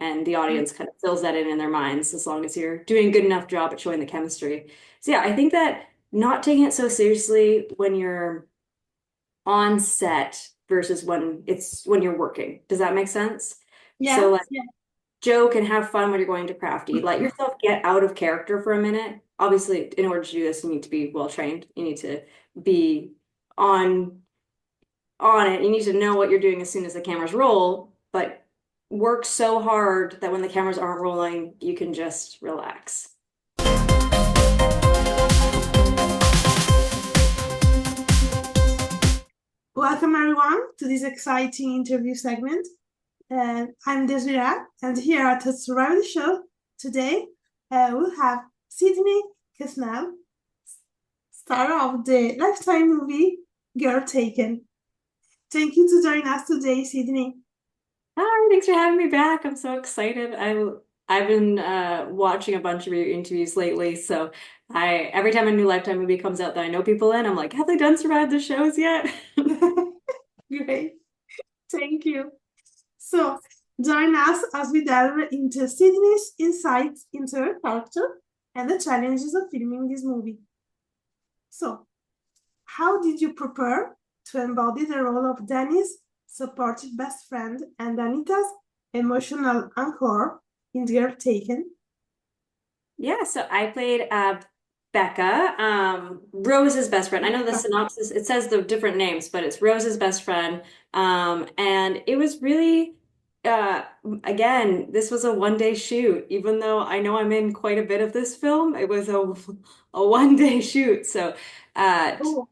and the audience kind of fills that in their minds as long as you're doing a good enough job at showing the chemistry. So yeah, I think that not taking it so seriously when you're on set versus when you're working. Does that make sense? Yeah, So like yeah. joke and have fun when you're going to crafty. Let yourself get out of character for a minute. Obviously, in order to do this, you need to be well trained. You need to be on on it. You need to know what you're doing as soon as the cameras roll, but work so hard that when the cameras aren't rolling, you can just relax. Welcome everyone to this exciting interview segment. I'm Desira, and here at the Survival Show today we'll have Sidney Quesnelle, star of the Lifetime movie Girl Taken. Thank you to join us today, Sidney. Hi, thanks for having me back. I'm so excited. I've been watching a bunch of your interviews lately, so I every time a new Lifetime movie comes out that I know people in, I'm like, have they done Survive the Shows yet? Great, thank you. So, join us as we delve into Sidney's insights into her character and the challenges of filming this movie. So, how did you prepare to embody the role of Danny's supportive best friend and Anita's emotional anchor in Girl Taken? Yeah, so I played Becca, Rose's best friend. I know the synopsis, it says the different names, but it's Rose's best friend. And it was really, uh, again, this was a one-day shoot. Even though I know I'm in quite a bit of this film, it was a one-day shoot. So uh, Oh,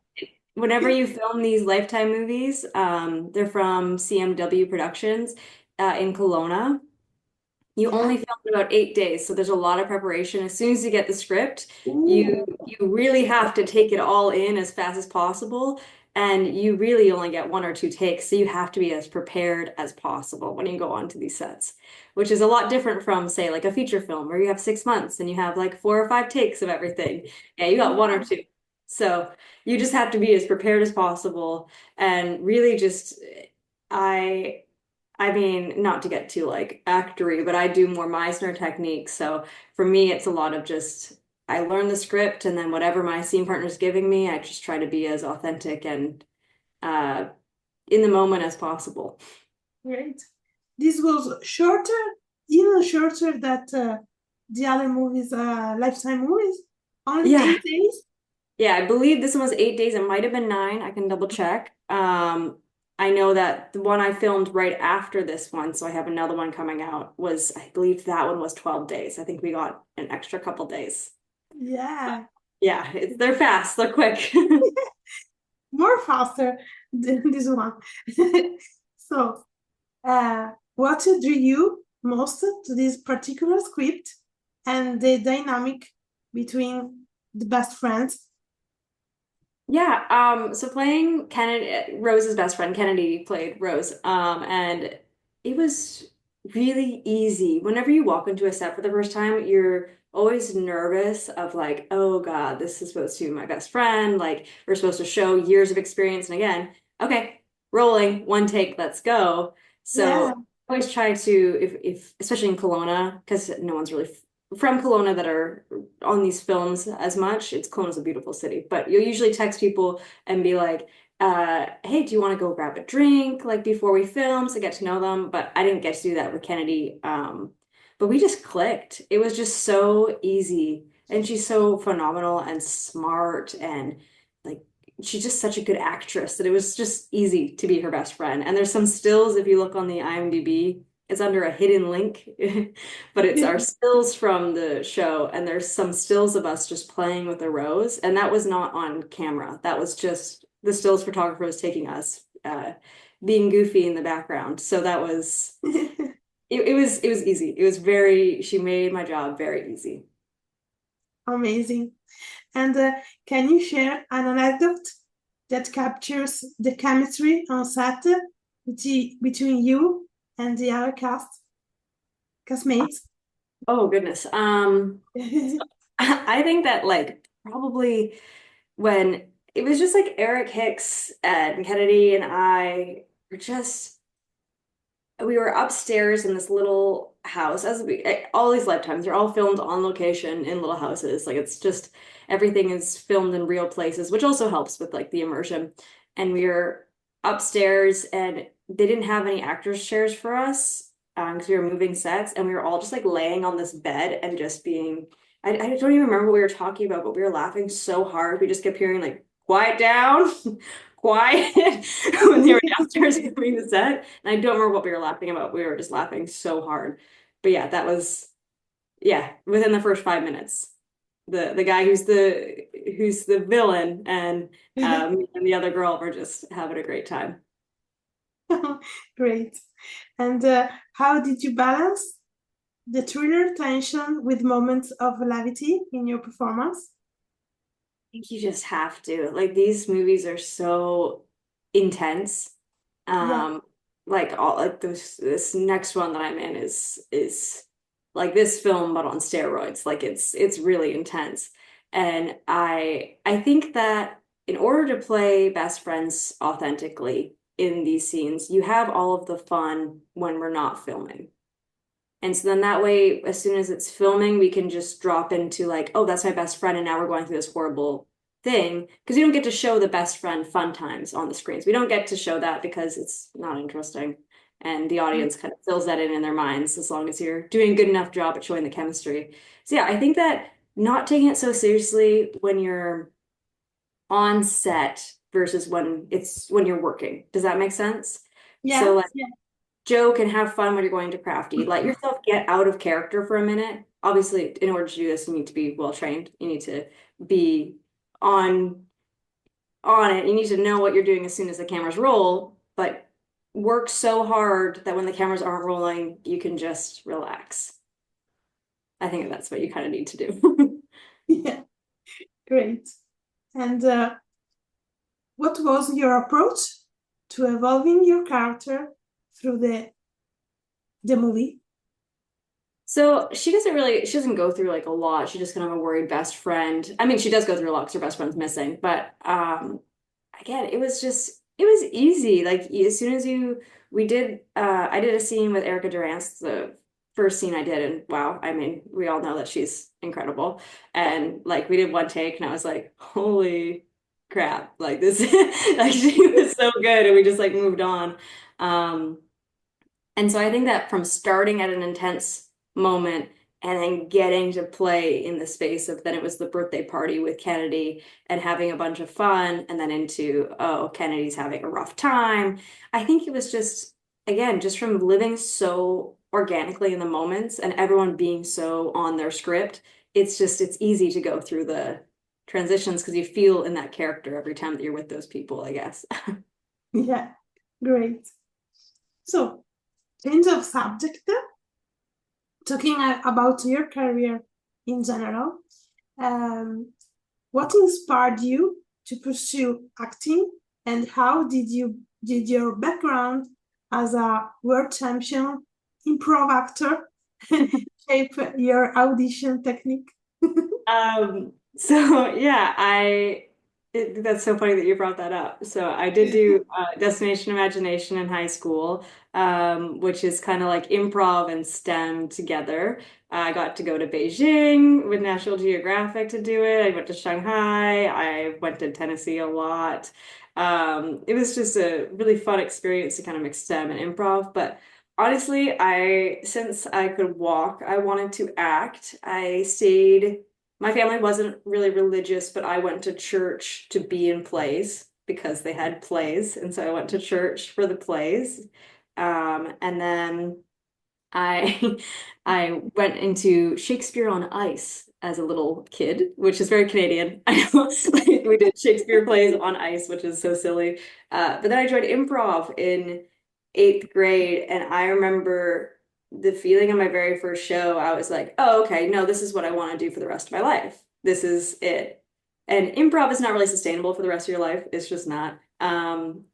whenever you film these Lifetime movies, they're from CMW Productions in Kelowna. You yeah. only filmed in about 8 days, so there's a lot of preparation. As soon as you get the script, you Ooh, you really have to take it all in as fast as possible, and you really only get one or two takes, so you have to be as prepared as possible when you go onto these sets, which is a lot different from, say, like a feature film where you have 6 months and you have like 4 or 5 takes of everything. Yeah, you got one or yeah. two. So you just have to be as prepared as possible and really just I I mean, not to get too like actory, but I do more Meisner techniques. So for me, it's a lot of just I learn the script and then whatever my scene partner's giving me, I just try to be as authentic and uh, in the moment as possible. Great. This was shorter, even shorter than the other movies, Lifetime movies. Only Yeah, 8 days. yeah, I believe this one was 8 days. It might have been nine. I can double check. I know that the one I filmed right after this one, so I have another one coming out, I believe that one was 12 days. I think we got an extra couple days. Yeah, Yeah, they're fast, they're quick. more faster than this one. So, what drew you most to this particular script and the dynamic between the best friends? Yeah, so playing Kennedy, Rose's best friend, Kennedy played Rose, and it was really easy. Whenever you walk into a set for the first time, you're always nervous of like, oh God, this is supposed to be my best friend. Like, we're supposed to show years of experience. And again, okay, rolling, one take, let's go. Yeah, So I always try to, if especially in Kelowna, because no one's really from Kelowna that are on these films as much. It's Kelowna's a beautiful city, but you'll usually text people and be like, hey, do you want to go grab a drink like before we film to get to know them? But I didn't get to do that with Kennedy. But we just clicked. It was just so easy. And she's so phenomenal and smart and like she's just such a good actress that it was just easy to be her best friend. And there's some stills if you look on the IMDb, it's under a hidden link, but it's our stills from the show, and there's some stills of us just playing with a rose, and that was not on camera. That was just the stills photographer was taking us being goofy in the background. So that was it was easy. It was very she made my job very easy. amazing. And can you share an anecdote that captures the chemistry on set between you and the other castmates? Oh goodness. I think that like probably when it was just like Eric Hicks and Kennedy and I were just we were upstairs in this little house. All these lifetimes, they're all filmed on location in little houses. Like it's just everything is filmed in real places, which also helps with like the immersion. And we were upstairs, and they didn't have any actors' chairs for us because we were moving sets, and we were all just like laying on this bed and just being. I don't even remember what we were talking about, but we were laughing so hard. We just kept hearing like, "Quiet down." Quiet when they were downstairs doing the set. And I don't remember what we were laughing about. We were just laughing so hard. But yeah, that was yeah, within the first 5 minutes. The guy who's the villain and the other girl were just having a great time. Great. And how did you balance the thriller tension with moments of levity in your performance? Think you just have to. Like these movies are so intense. Yeah, Um, like all like this next one that I'm in is like this film but on steroids. Like it's really intense. And I think that in order to play best friends authentically in these scenes, you have all of the fun when we're not filming. And so then that way, as soon as it's filming, we can just drop into like, oh, that's my best friend, and now we're going through this horrible thing. Because we don't get to show the best friend fun times on the screens. We don't get to show that because it's not interesting. And the audience kind of fills that in their minds as long as you're doing a good enough job at showing the chemistry. So yeah, I think that not taking it so seriously when you're on set versus when you're working. Does that make sense? yeah, So like yeah, joke and have fun when you're going to crafty. Let yourself get out of character for a minute. Obviously, in order to do this, you need to be well trained. You need to be on on it. You need to know what you're doing as soon as the cameras roll, but work so hard that when the cameras aren't rolling, you can just relax. I think that's what you kind of need to do. yeah. Great. And what was your approach to evolving your character through the movie? So she doesn't go through like a lot. She just kind of a worried best friend. I mean, she does go through a lot because her best friend's missing, but again, it was easy. Like as soon as we did, I did a scene with Erica Durance, the first scene I did, and wow, I mean, we all know that she's incredible. And like we did one take, and I was like, holy crap, like this, like she was so good, and we just like moved on. Um, and so I think that from starting at an intense moment and then getting to play in the space of then it was the birthday party with Kennedy and having a bunch of fun and then into, oh, Kennedy's having a rough time. I think it was just, again, just from living so organically in the moments and everyone being so on their script, it's easy to go through the transitions because you feel in that character every time that you're with those people, I guess. Yeah, great. So, change of subject, talking about your career in general. Um, what inspired you to pursue acting, and how did your background as a world champion improv actor shape your audition technique? So yeah, that's so funny that you brought that up. So I did do Destination Imagination in high school, which is kind of like improv and STEM together. I got to go to Beijing with National Geographic to do it. I went to Shanghai. I went to Tennessee a lot. It was just a really fun experience to kind of mix STEM and improv, but honestly, since I could walk, I wanted to act. My family wasn't really religious, but I went to church to be in plays because they had plays. And so I went to church for the plays. And then I I went into Shakespeare on Ice as a little kid, which is very Canadian. I know, like we did Shakespeare plays on ice, which is so silly. But then I joined improv in eighth grade, and I remember the feeling on my very first show. I was like, "Oh, okay, no, this is what I want to do for the rest of my life. This is it." And improv is not really sustainable for the rest of your life. It's just not.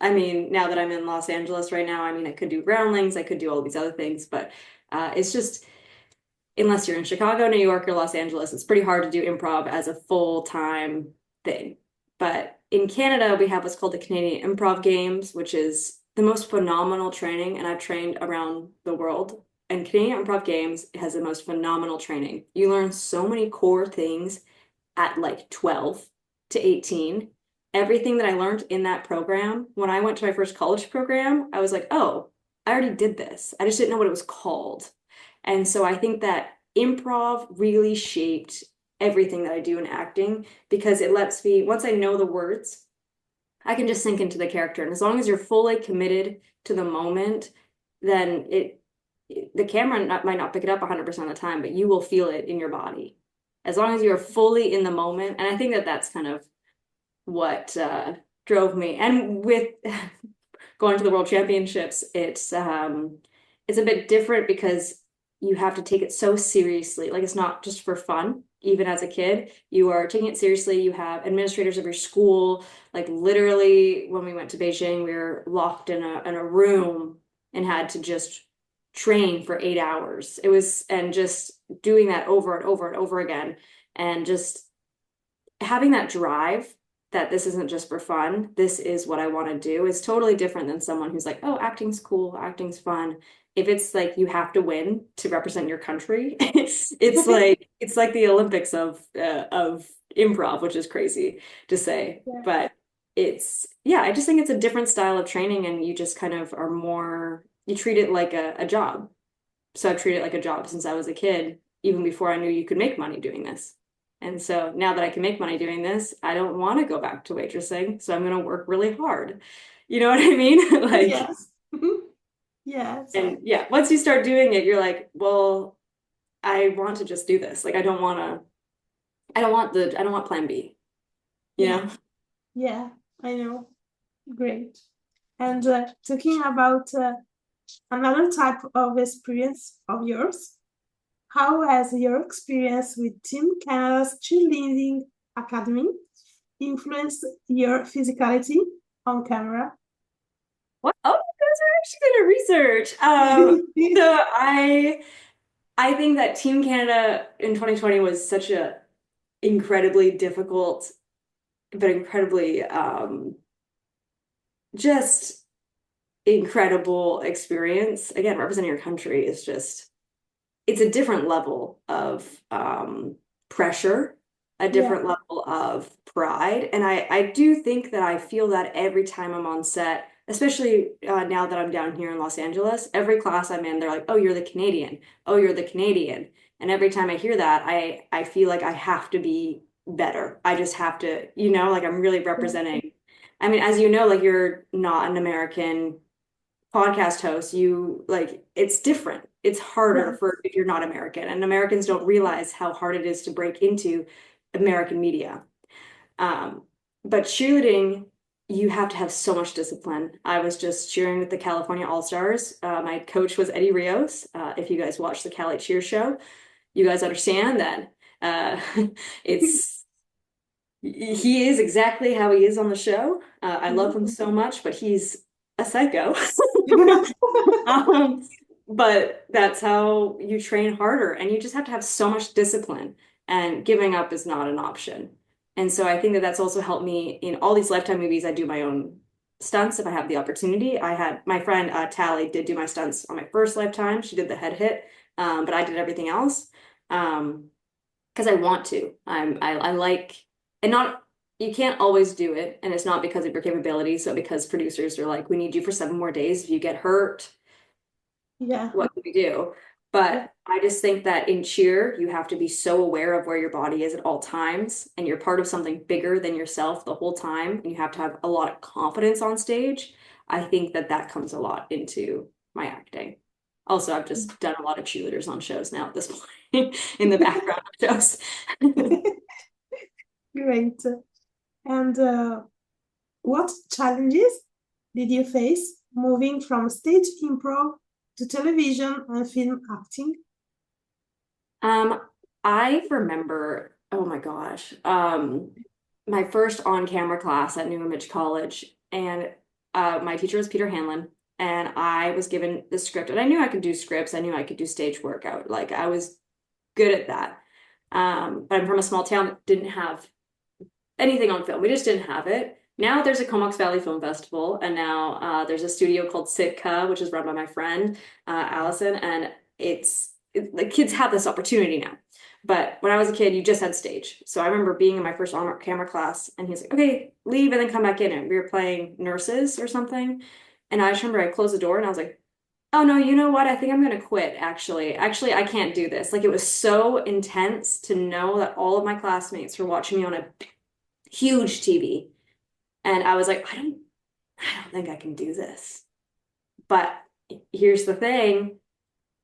I mean, now that I'm in Los Angeles right now, I mean, I could do groundlings, I could do all these other things, but it's just unless you're in Chicago, New York, or Los Angeles, it's pretty hard to do improv as a full-time thing. But in Canada, we have what's called the Canadian Improv Games, which is the most phenomenal training, and I've trained around the world. And Canadian Improv Games has the most phenomenal training. You learn so many core things at like 12 to 18. Everything that I learned in that program, when I went to my first college program, I was like, oh, I already did this. I just didn't know what it was called. And so I think that improv really shaped everything that I do in acting because it lets me, once I know the words, I can just sink into the character. And as long as you're fully committed to the moment, then the camera might not pick it up 100% of the time, but you will feel it in your body. As long as you're fully in the moment. And I think that that's kind of what drove me. And with going to the World Championships, it's a bit different because you have to take it so seriously. Like it's not just for fun. Even as a kid, you are taking it seriously. You have administrators of your school. Like literally, when we went to Beijing, we were locked in a room and had to just train for 8 hours. It was, and just doing that over and over and over again, and just having that drive that this isn't just for fun, this is what I want to do is totally different than someone who's like, oh, acting's cool, acting's fun. If it's like you have to win to represent your country, it's like the Olympics of improv, which is crazy to say. Yeah. But it's yeah, I just think it's a different style of training and you just kind of are more you treat it like a job. So I've treated it like a job since I was a kid, even before I knew you could make money doing this. And so now that I can make money doing this, I don't want to go back to waitressing. So I'm going to work really hard. You know what I mean? Like, Yes. Yes. and yeah, once you start doing it, you're like, well, I want to just do this. Like, I don't want plan B, you Yeah. know? Yeah. I know. Great. And talking about another type of experience of yours, how has your experience with Team Canada's cheerleading academy influenced your physicality on camera? What? Oh, you guys are actually good at research. So I think that Team Canada in 2020 was such a incredibly difficult, but incredibly just incredible experience. Again, representing your country is just it's a different level of pressure, a Yeah. different level of pride. And I do think that I feel that every time I'm on set, especially now that I'm down here in Los Angeles, every class I'm in, they're like, oh, you're the Canadian. Oh, you're the Canadian. And every time I hear that, I feel like I have to be better. I just have to, like I'm really Yeah. representing. I mean, as you know, like you're not an American podcast host, you like it's different. It's harder Yeah. for if you're not American, and Americans don't realize how hard it is to break into American media. Um, but cheerleading, you have to have so much discipline. I was just cheering with the California All-Stars. My coach was Eddie Rios. If you guys watch the Cali Cheer Show, you guys understand that it's he is exactly how he is on the show. I love him so much, but he's a psycho. Um, but that's how you train harder, and you just have to have so much discipline, and giving up is not an option. And so I think that that's also helped me in all these Lifetime movies. I do my own stunts if I have the opportunity. I had my friend Tally did do my stunts on my first Lifetime. She did the head hit, but I did everything else because I want to. I like and not you can't always do it, and it's not because of your capabilities. So because producers are like, we need you for 7 more days. If you get hurt, Yeah. what can we do? Yeah. But I just think that in cheer, you have to be so aware of where your body is at all times, and you're part of something bigger than yourself the whole time, and you have to have a lot of confidence on stage. I think that that comes a lot into my acting. Also, I've just done a lot of cheerleaders on shows now at this point in the background of shows. Great. And what challenges did you face moving from stage improv to television and film acting? Um, I remember, oh my gosh, my first on-camera class at New Image College, and my teacher was Peter Hanlon, and I was given the script, and I knew I could do scripts, I knew I could do stage workout, like I was good at that. But I'm from a small town that didn't have anything on film. We just didn't have it. Now there's a Comox Valley Film Festival, and now there's a studio called Sitka, which is run by my friend Allison, and like kids have this opportunity now. But when I was a kid, you just had stage. So I remember being in my first on camera class, and he's like, "Okay, leave and then come back in." And we were playing nurses or something, and I just remember I closed the door and I was like, "Oh no, you know what? I think I'm gonna quit, actually. Actually, I can't do this." Like it was so intense to know that all of my classmates were watching me on a huge TV. And I was like, I don't think I can do this. But here's the thing,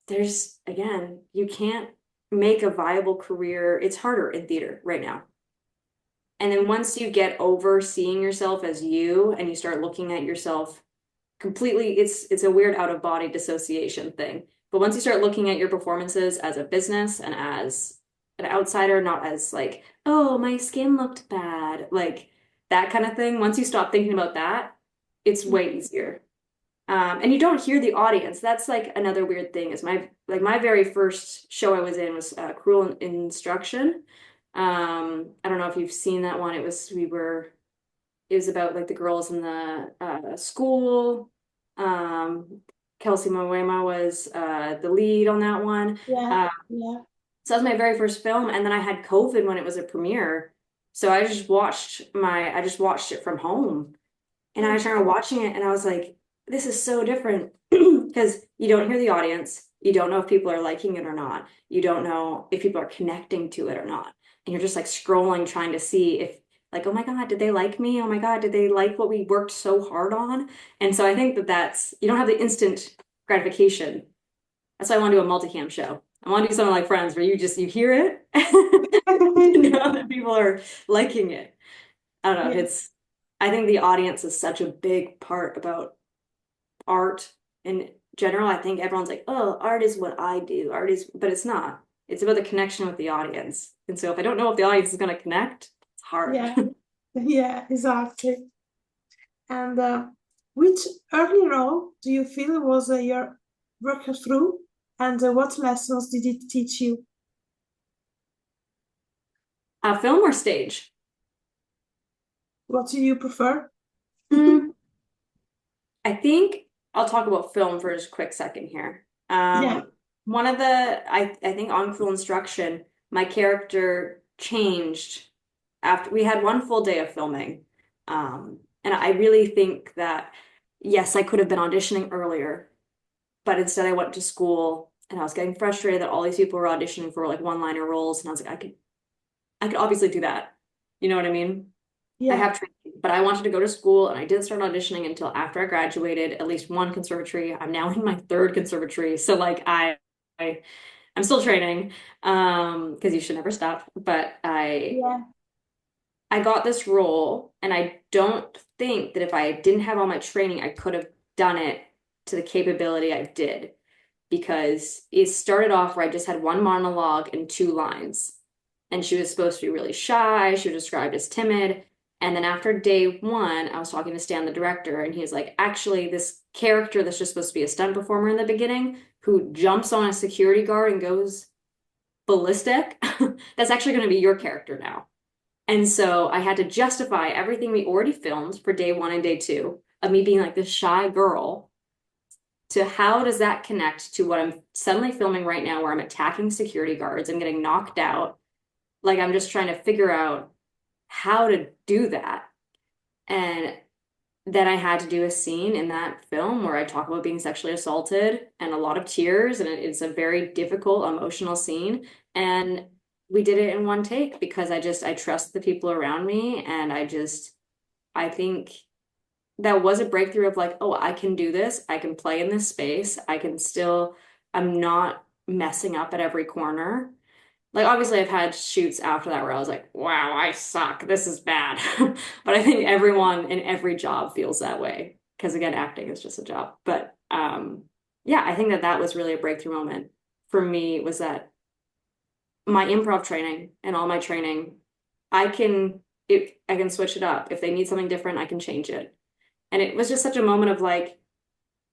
there's again, you can't make a viable career. It's harder in theater right now. And then once you get over seeing yourself as you and you start looking at yourself completely, it's a weird out of body dissociation thing. But once you start looking at your performances as a business and as an outsider, not as like, oh, my skin looked bad, like that kind of thing, once you stop thinking about that, it's way easier. And you don't hear the audience. That's like another weird thing is my very first show I was in was Cruel Instruction. I don't know if you've seen that one. It was about like the girls in the school. Kelsey Moema was the lead on that one. Yeah, Uh, yeah, so that was my very first film, and then I had COVID when it was a premiere. So I just watched it from home, and I mm, started watching it, and I was like, this is so different because you don't hear the audience, you don't know if people are liking it or not, you don't know if people are connecting to it or not, and you're just like scrolling trying to see if like, oh my God, did they like me? Oh my God, did they like what we worked so hard on? And so I think that that's, you don't have the instant gratification. That's why I want to do a multicam show. I want to do something like Friends where you hear it, you know that people are liking it. I don't know. yeah, I think the audience is such a big part about art in general. I think everyone's like, oh, art is what I do. But it's not. It's about the connection with the audience. And so if I don't know if the audience is going to connect, it's hard. yeah, yeah, exactly. And which early role do you feel was your breakthrough, and what lessons did it teach you? Film or stage? What do you prefer? Mm, I think I'll talk about film for just a quick second here. Yeah, One of I think on Cruel Instruction, my character changed after we had one full day of filming. And I really think that, yes, I could have been auditioning earlier, but instead I went to school and I was getting frustrated that all these people were auditioning for like one-liner roles. And I was like, I could obviously do that. You know what I mean? I yeah, have training, but I wanted to go to school and I didn't start auditioning until after I graduated at least one conservatory. I'm now in my third conservatory. So like I I'm still training because you should never stop, but yeah, I got this role and I don't think that if I didn't have all my training, I could have done it to the capability I did because it started off where I just had one monologue and two lines. And she was supposed to be really shy. She was described as timid. And then after day one, I was talking to Stan, the director, and he was like, actually, this character that's just supposed to be a stunt performer in the beginning, who jumps on a security guard and goes ballistic, that's actually going to be your character now. And so I had to justify everything we already filmed for day one and day two of me being like this shy girl to how does that connect to what I'm suddenly filming right now where I'm attacking security guards and getting knocked out. Like I'm just trying to figure out how to do that. And then I had to do a scene in that film where I talk about being sexually assaulted and a lot of tears, and it's a very difficult emotional scene. And we did it in one take because I trust the people around me, and I think that was a breakthrough of like, oh, I can do this. I can play in this space. I'm not messing up at every corner. Like obviously I've had shoots after that where I was like, wow, I suck. This is bad. But I think everyone in every job feels that way. Because again, acting is just a job. But yeah, I think that that was really a breakthrough moment for me was that my improv training and all my training, I can switch it up. If they need something different, I can change it. And it was just such a moment of like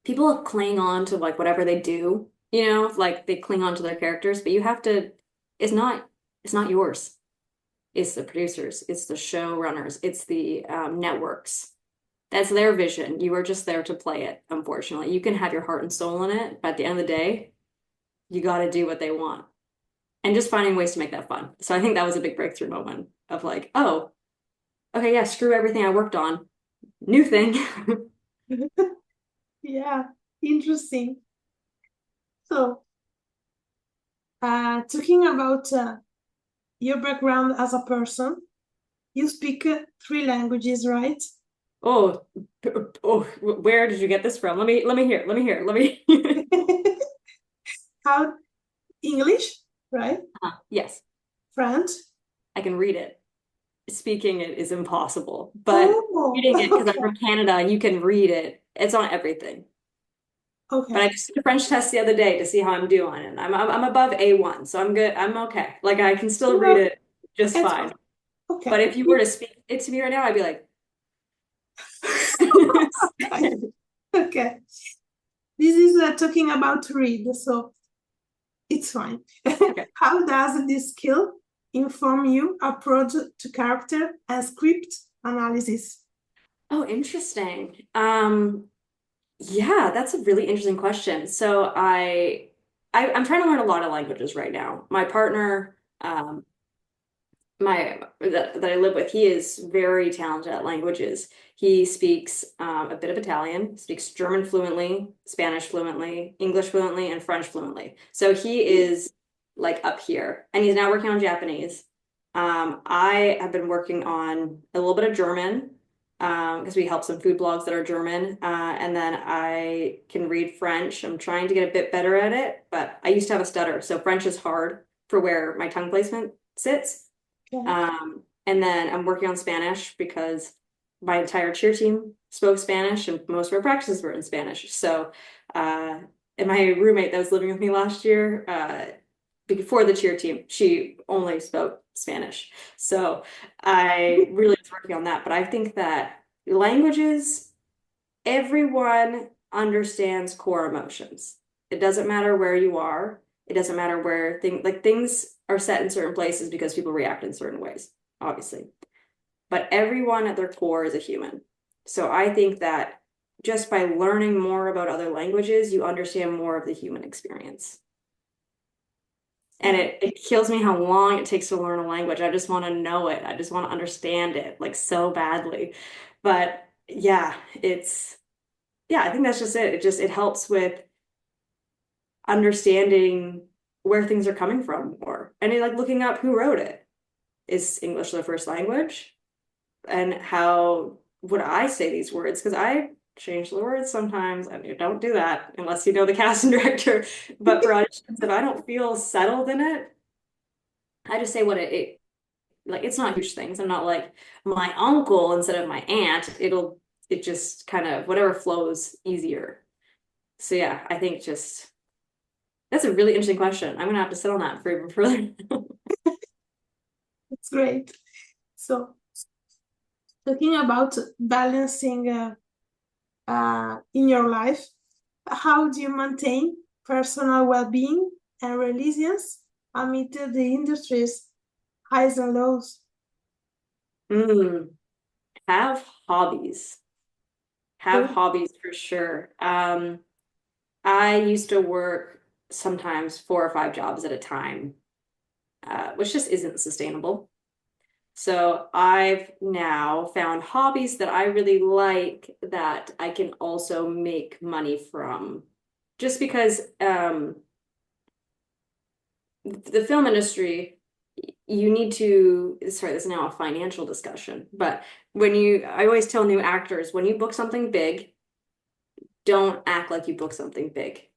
people cling on to like whatever they do, you know, like they cling on to their characters, but you have to, it's not, it's not yours. It's the producers, it's the showrunners, it's the networks. That's their vision. You are just there to play it, unfortunately. You can have your heart and soul in it, but at the end of the day, you got to do what they want. And just finding ways to make that fun. So I think that was a big breakthrough moment of like, oh, okay, yeah, screw everything I worked on. New thing. Yeah, interesting. So, talking about your background as a person, you speak three languages, right? Oh, oh, where did you get this from? Let me hear. Let me hear. Let me. How English, right? Yes, French. I can read it. Speaking it is impossible, but Oh, reading it because I'm okay, from Canada, you can read it. It's on everything. But okay. I just did a French test the other day to see how I'm doing, and I'm above A1, so I'm good. I'm okay. Like I can still read No, it just it's fine. fine. But Okay. if you were to speak it to me right now, I'd be like, Okay. Okay. This is talking about read, so it's fine. okay. How does this skill inform you approach to character and script analysis? Oh, interesting. Yeah, that's a really interesting question. So I'm trying to learn a lot of languages right now. My partner, that I live with, he is very talented at languages. He speaks a bit of Italian, speaks German fluently, Spanish fluently, English fluently, and French fluently. So he is like up here, and he's now working on Japanese. I have been working on a little bit of German because we help some food blogs that are German, and then I can read French. I'm trying to get a bit better at it, but I used to have a stutter, so French is hard for where my tongue placement sits. Okay. And then I'm working on Spanish because my entire cheer team spoke Spanish and most of our practices were in Spanish. So, and my roommate that was living with me last year, before the cheer team, she only spoke Spanish. So I really was working on that. But I think that languages, everyone understands core emotions. It doesn't matter where you are. It doesn't matter where things are set in certain places because people react in certain ways, obviously. But everyone at their core is a human. So I think that just by learning more about other languages, you understand more of the human experience. And Yeah. it kills me how long it takes to learn a language. I just want to know it. I just want to understand it like so badly. But yeah, I think that's just it. It helps with understanding where things are coming from more. And like looking up who wrote it. Is English their first language? And how would I say these words? Because I change the words sometimes, and you don't do that unless you know the casting director. But for auditions, if I don't feel settled in it, I just say what it like. It's not huge things. I'm not like my uncle instead of my aunt. It just kind of whatever flows easier. So yeah, I think just that's a really interesting question. I'm gonna have to sit on that for even further. It's great. So, talking about balancing in your life, how do you maintain personal well-being and resilience amid the industry's highs and lows? Mm, have hobbies. Have Oh, hobbies for sure. I used to work sometimes 4 or 5 jobs at a time, which just isn't sustainable. So I've now found hobbies that I really like that I can also make money from. Just because the film industry, you need to, sorry, this is now a financial discussion, but I always tell new actors, when you book something big, don't act like you book something big.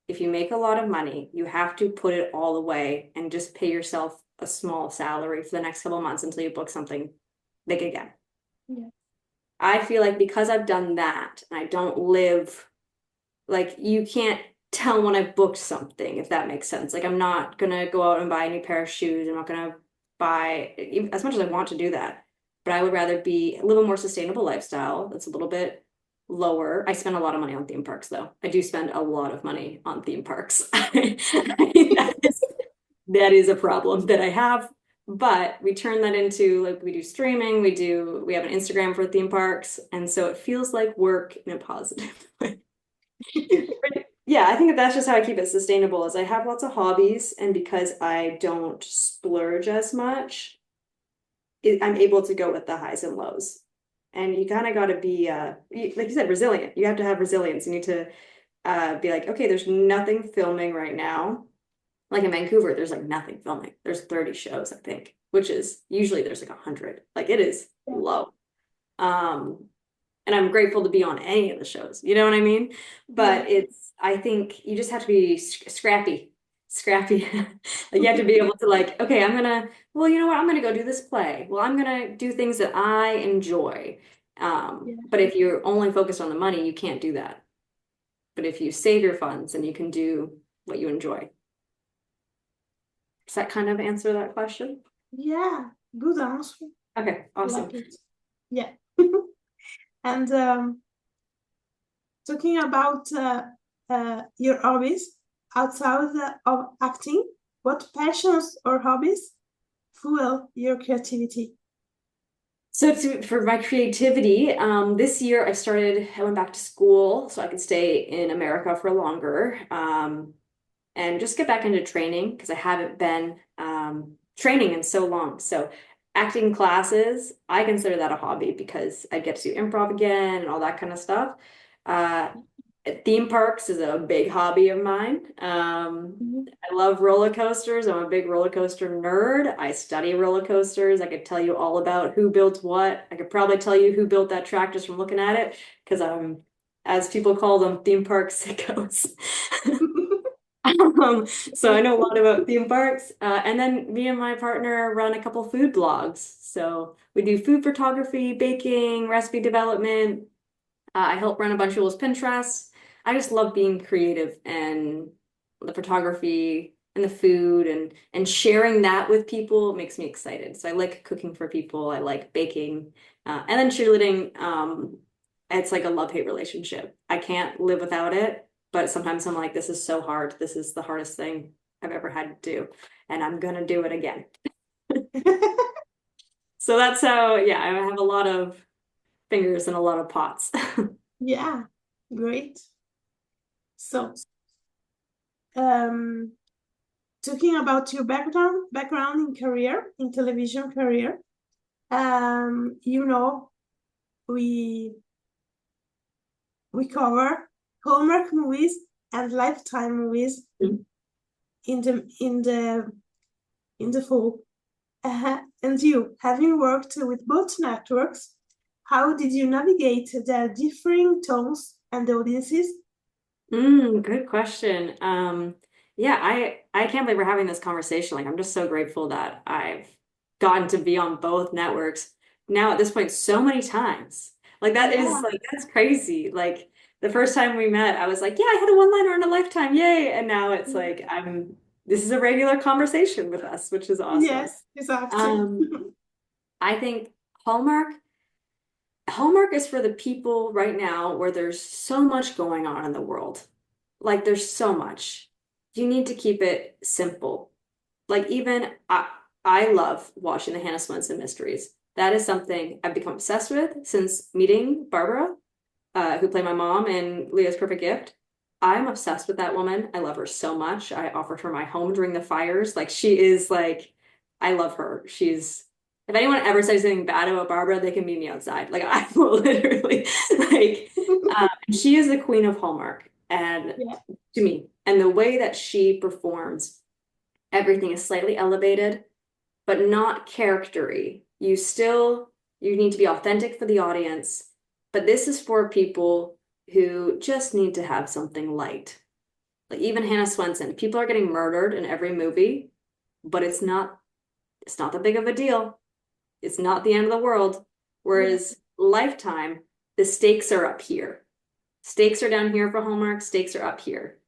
If you make a lot of money, you have to put it all away and just pay yourself a small salary for the next couple of months until you book something big again. yeah. I feel like because I've done that and I don't live like you can't tell when I booked something, if that makes sense. Like I'm not gonna go out and buy a new pair of shoes. I'm not gonna buy as much as I want to do that, but I would rather be a little more sustainable lifestyle that's a little bit lower. I spend a lot of money on theme parks though. I do spend a lot of money on theme parks. That is a problem that I have, But we turn that into like we do streaming, we have an Instagram for theme parks, and so it feels like work in a positive way. Yeah, I think that's just how I keep it sustainable is I have lots of hobbies, and because I don't splurge as much, I'm able to go with the highs and lows. And you kind of got to be like you said, resilient. You have to have resilience. You need to be like, okay, there's nothing filming right now. Like in Vancouver, there's like nothing filming. There's 30 shows, I think, which is usually there's like 100. Like it is Yeah. low. Um, and I'm grateful to be on any of the shows. You know what I mean? Yeah. But I think you just have to be scrappy, scrappy. Like you have to be able to like, okay, well, you know what? I'm gonna go do this play. Well, I'm gonna do things that I enjoy. Yeah. But if you're only focused on the money, you can't do that. But if you save your funds, then you can do what you enjoy. Does that kind of answer that question? Yeah. Good answer. Okay, I awesome. like it. Yeah. And talking about your hobbies outside of acting, what passions or hobbies fuel your creativity? So for my creativity, this year I went back to school so I could stay in America for longer, and just get back into training because I haven't been training in so long. So acting classes, I consider that a hobby because I get to do improv again and all that kind of stuff. Uh, Theme parks is a big hobby of mine. Mhm. I love roller coasters. I'm a big roller coaster nerd. I study roller coasters. I could tell you all about who built what. I could probably tell you who built that track just from looking at it because I'm, as people call them, theme park sickos. So I know a lot about theme parks. And then me and my partner run a couple food blogs. So we do food photography, baking, recipe development. I help run a bunch of people's Pinterest. I just love being creative and the photography and the food and sharing that with people makes me excited. So I like cooking for people. I like baking. And then cheerleading, it's like a love-hate relationship. I can't live without it, but sometimes I'm like, this is so hard. This is the hardest thing I've ever had to do, and I'm gonna do it again. So that's how, yeah, I have a lot of fingers in a lot of pots. Yeah, great. So, um, talking about your background in career, in television career, you know, we we cover Hallmark movies and Lifetime movies in the fall. And you, having worked with both networks, how did you navigate their differing tones and audiences? Good question. Yeah, I can't believe we're having this conversation. Like, I'm just so grateful that I've gotten to be on both networks now at this point so many times. Like that is Yeah, like that's crazy. Like the first time we met, I was like, yeah, I had a one-liner in a lifetime, yay! And now it's like this is a regular conversation with us, which is awesome. yes, exactly. Um, I think Hallmark. Hallmark is for the people right now where there's so much going on in the world. Like there's so much. You need to keep it simple. Like even I love watching the Hannah Swenson mysteries. That is something I've become obsessed with since meeting Barbara, who played my mom in Leah's Perfect Gift. I'm obsessed with that woman. I love her so much. I offered her my home during the fires. Like she is like, I love her. If anyone ever says anything bad about Barbara, they can meet me outside. Like I will literally like, she is the queen of Hallmark, and Yeah, to me, and the way that she performs, everything is slightly elevated, but not charactery. You need to be authentic for the audience, but this is for people who just need to have something light. Like even Hannah Swenson, people are getting murdered in every movie, but it's not that big of a deal. It's not the end of the world. yeah, Whereas Lifetime, the stakes are up here. Stakes are down here for Hallmark, stakes are up here.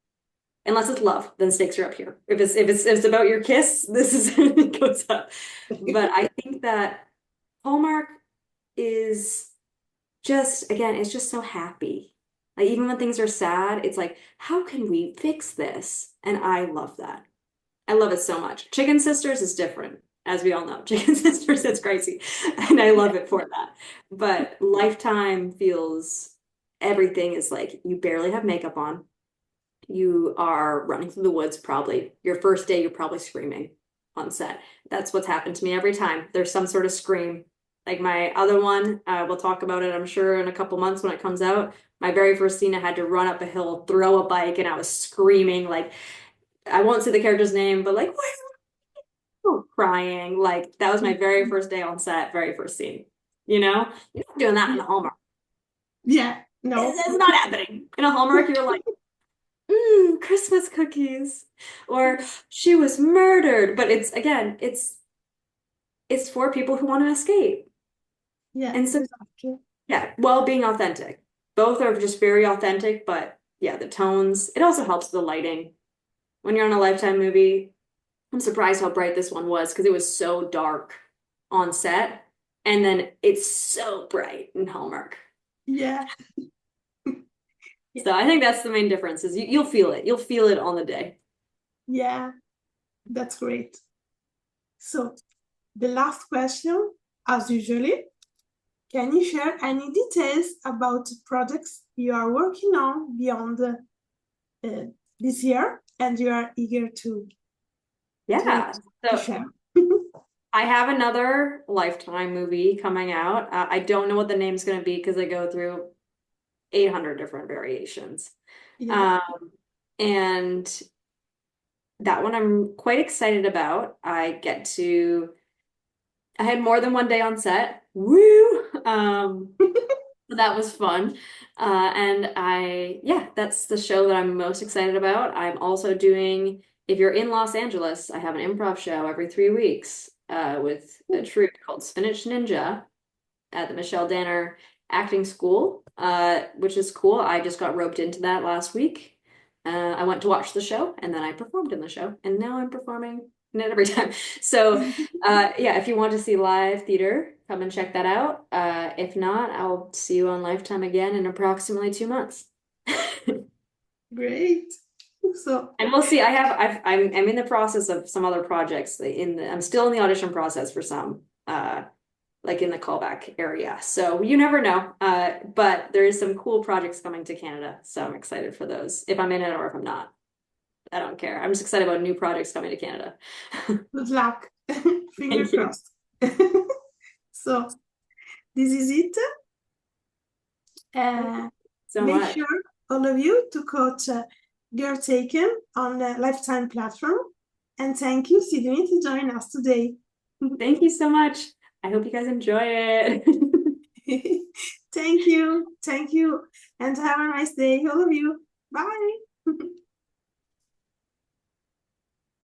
Unless it's love, then stakes are up here. If it's about your kiss, this is it goes up. But I think that Hallmark is just again, it's just so happy. Like even when things are sad, it's like, how can we fix this? And I love that. I love it so much. Chicken Sisters is different. as we all know. Chicken Sisters, it's crazy. And I love it for that. But Lifetime feels everything is like you barely have makeup on. You are running through the woods, probably. Your first day, you're probably screaming on set. That's what's happened to me every time. There's some sort of scream. Like my other one, we'll talk about it, I'm sure, in a couple months when it comes out. My very first scene, I had to run up a hill, throw a bike, and I was screaming. Like, I won't say the character's name, but like, crying. Like, that was my very first day on set, very first scene. You know? You're not doing that in a Hallmark. Yeah, no. It's not happening. In a Hallmark, you're like, Christmas cookies, or she was murdered. But it's again, it's for people who want to escape. Yeah, And so, exactly. yeah, well, being authentic. Both are just very authentic, but yeah, the tones. It also helps the lighting. When you're on a Lifetime movie, I'm surprised how bright this one was because it was so dark on set, and then it's so bright in Hallmark. Yeah. So I think that's the main difference is you'll feel it. You'll feel it on the day. Yeah, that's great. So the last question, as usually, can you share any details about projects you are working on beyond this year and you are eager Yeah. to So share? I have another Lifetime movie coming out. I don't know what the name's going to be because they go through 800 different variations. Yeah. Um, and that one I'm quite excited about. I had more than one day on set. Woo! That was fun. Yeah, that's the show that I'm most excited about. I'm also doing, if you're in Los Angeles, I have an improv show every 3 weeks with a troupe called Spinach Ninja at the Michelle Danner Acting School, which is cool. I just got roped into that last week. I went to watch the show and then I performed in the show, and now I'm performing in it every time. So, yeah, if you want to see live theater, come and check that out. If not, I'll see you on Lifetime again in approximately 2 months. Great. So, And we'll see. I'm in the process of some other projects. I'm still in the audition process for some. Like in the callback area. So you never know. But there is some cool projects coming to Canada. So I'm excited for those. If I'm in it or if I'm not, I don't care. I'm just excited about new projects coming to Canada. good luck. Finger Thank you crossed. So, this is it. so Make much. sure, all of you, to coach Girl Taken on the Lifetime platform. And thank you, Sydney, to join us today. Thank you so much. I hope you guys enjoy it. Thank you. Thank you. And have a nice day, all of you. Bye.